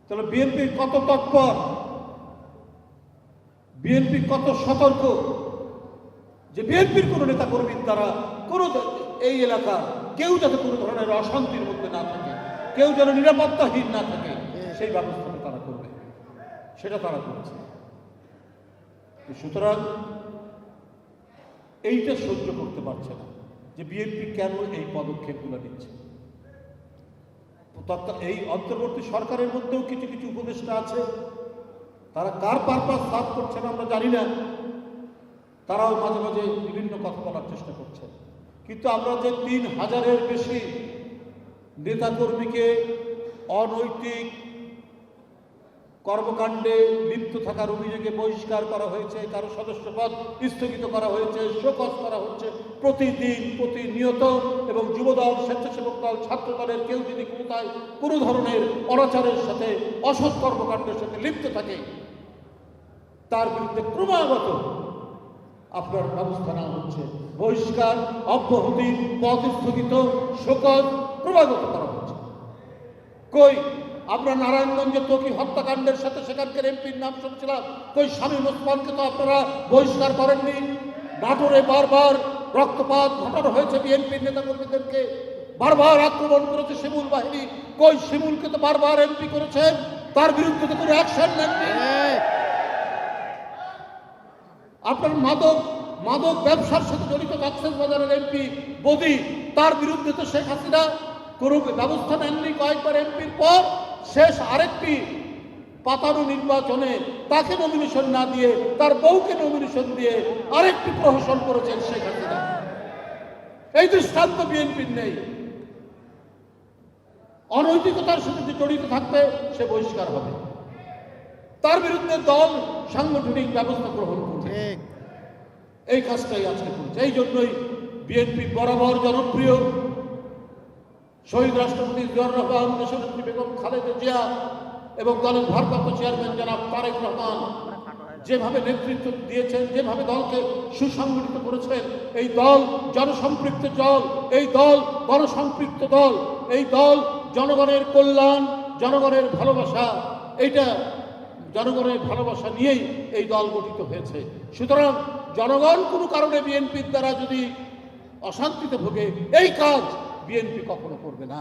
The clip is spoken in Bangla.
তাহলে বিএনপি কত তৎপর, বিএনপি কত সতর্ক যে বিএনপির কোনো নেতা কর্মীর দ্বারা কোনো এই এলাকার কেউ যাতে কোনো ধরনের অশান্তির মধ্যে না থাকে, কেউ যেন নিরাপত্তাহীন না থাকে, সেই ব্যবস্থাটা তারা করবে, সেটা তারা করেছে। সুতরাং এইটা সহ্য করতে পারছে না যে বিএনপি কেন এই পদক্ষেপগুলো নিচ্ছে। এই অন্তর্বর্তী সরকারের মধ্যেও কিছু কিছু উপদেষ্টা আছে, তারা কার পারপাস সার্ভ করছেন আমরা জানি না, তারাও মাঝে মাঝে বিভিন্ন কথা বলার চেষ্টা করছেন। কিন্তু আমরা যে ৩,০০০-এর বেশি নেতাকর্মীকে অনৈতিক কর্মকাণ্ডে লিপ্ত থাকার অভিযোগে বহিষ্কার করা হয়েছে, কারো সদস্যপদ স্থগিত করা হয়েছে, শোকজ করা হচ্ছে প্রতিদিন প্রতিনিয়ত, এবং যুবদল, স্বেচ্ছাসেবক দল, ছাত্র দলের কেউ যদি কোথায় কোনো ধরনের অনাচারের সাথে, অসৎ কর্মকাণ্ডের সাথে লিপ্ত থাকে, তার বিরুদ্ধে ক্রমাগত আপনার ব্যবস্থা নেওয়া হচ্ছে, বহিষ্কার, অব্যাহতি, পদ স্থগিত, শোকজ ক্রমাগত করা হচ্ছে। কই আমরা নারায়ণগঞ্জে তকি হত্যাকাণ্ডের সাথে সেখানকার এমপির নাম শুনছিলাম, কই শামীম ওসমানকে তো আপনারা বহিষ্কার করেননি। নাটোরে বারবার রক্তপাত ঘটানো হয়েছে, বিএনপির নেতাকর্মীদেরকে বারবার আক্রমণ করেছে শিমুল বাহিনী, কই শিমুলকে তো বারবার এমপি করেছেন, তার বিরুদ্ধে তো কোনো অ্যাকশন নেননি। আপনার মাদক ব্যবসার সাথে জড়িত কক্সবাজারের এমপি বদি, তার বিরুদ্ধে তো শেখ হাসিনা কোনো ব্যবস্থা নেননি। কয়েকবার এমপির পর শেষ আরেকটি পাতানো নির্বাচনে তাকে নমিনেশন না দিয়ে তার বউকে নমিনেশন দিয়ে আরেকটি প্রহসন করেছেন শেখ হাসিনা। এই দৃষ্টান্ত বিএনপির নেই। অনৈতিকতার সাথে জড়িত থাকবে সে বহিষ্কার হবে, তার বিরুদ্ধে দল সাংগঠনিক ব্যবস্থা গ্রহণ করবে। এই কাজটাই আজকে করছে। এই জন্যই বিএনপি বরাবর জনপ্রিয় শহীদ রাষ্ট্রপতি জিয়াউর রহমান, দেশনেত্রী বেগম খালেদা জিয়া এবং দলের ভারপ্রাপ্ত চেয়ারম্যান জনাব তারেক রহমান যেভাবে নেতৃত্ব দিয়েছেন, যেভাবে দলকে সুসংগঠিত করেছেন, এই দল জনসম্পৃক্ত দল, এই দল গণসম্পৃক্ত দল, এই দল জনগণের কল্যাণ, জনগণের ভালোবাসা, এইটা জনগণের ভালোবাসা নিয়েই এই দল গঠিত হয়েছে। সুতরাং জনগণ কোনো কারণে বিএনপির দ্বারা যদি অশান্তিতে ভোগে, এই কাজ বিএনপি কখনো করবে না।